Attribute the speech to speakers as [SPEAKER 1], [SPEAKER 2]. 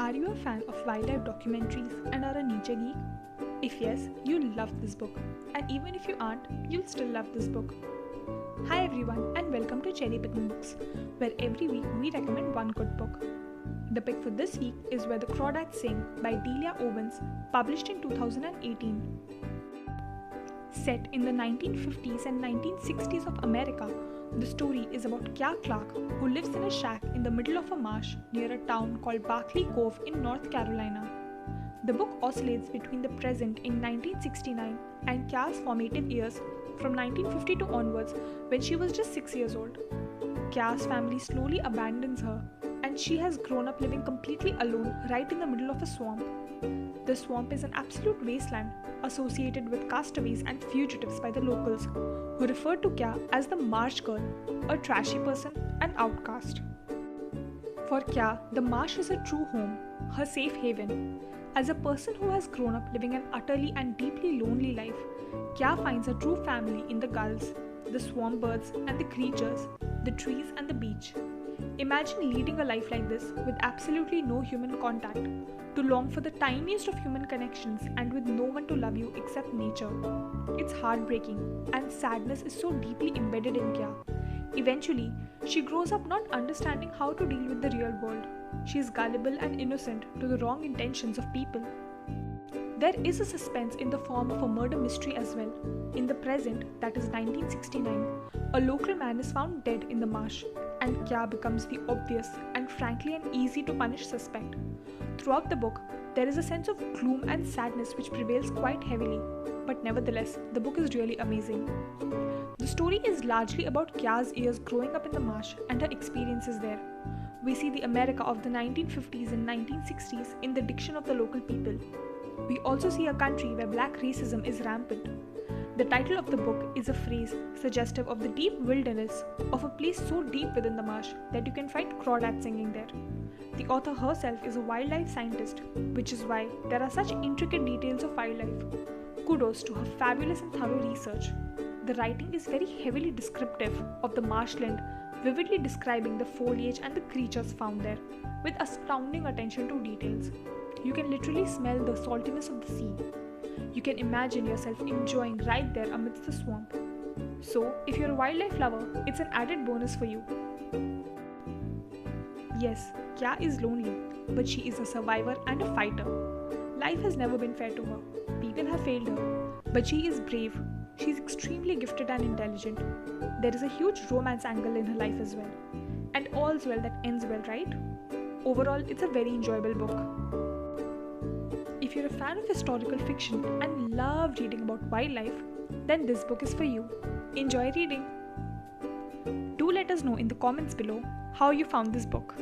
[SPEAKER 1] Are you a fan of wildlife documentaries and are a nature geek? If yes, you'll love this book. And even if you aren't, you'll still love this book. Hi everyone and welcome to Cherry Picking Books, where every week we recommend one good book. The pick for this week is Where the Crawdads Sing by Delia Owens, published in 2018. Set in the 1950s and 1960s of America, the story is about Kya Clark, who lives in a shack in the middle of a marsh near a town called Barkley Cove in North Carolina. The book oscillates between the present in 1969 and Kya's formative years from 1952 onwards when she was just 6 years old. Kya's family slowly abandons her and she has grown up living completely alone right in the middle of a swamp. The swamp is an absolute wasteland associated with castaways and fugitives by the locals, who refer to Kya as the marsh girl, a trashy person, an outcast. For Kya, the marsh is her true home, her safe haven. As a person who has grown up living an utterly and deeply lonely life, Kya finds her true family in the gulls, the swamp birds and the creatures, the trees and the beach. Imagine leading a life like this with absolutely no human contact, to long for the tiniest of human connections and with no one to love you except nature. It's heartbreaking, and sadness is so deeply embedded in Kya. Eventually, she grows up not understanding how to deal with the real world. She is gullible and innocent to the wrong intentions of people. There is a suspense in the form of a murder mystery as well. In the present, that is 1969, a local man is found dead in the marsh, and Kya becomes the obvious and frankly an easy to punish suspect. Throughout the book, there is a sense of gloom and sadness which prevails quite heavily, but nevertheless, the book is really amazing. The story is largely about Kya's years growing up in the marsh and her experiences there. We see the America of the 1950s and 1960s in the diction of the local people. We also see a country where black racism is rampant. The title of the book is a phrase suggestive of the deep wilderness of a place so deep within the marsh that you can find crawdads singing there. The author herself is a wildlife scientist, which is why there are such intricate details of wildlife. Kudos to her fabulous and thorough research. The writing is very heavily descriptive of the marshland, vividly describing the foliage and the creatures found there, with astounding attention to details. You can literally smell the saltiness of the sea. You can imagine yourself enjoying right there amidst the swamp. So, if you're a wildlife lover, it's an added bonus for you. Yes, Kya is lonely, but she is a survivor and a fighter. Life has never been fair to her. People have failed her, but she is brave. She is extremely gifted and intelligent. There is a huge romance angle in her life as well. And all's well that ends well, right? Overall, it's a very enjoyable book. If you're a fan of historical fiction and love reading about wildlife, then this book is for you. Enjoy reading! Do let us know in the comments below how you found this book.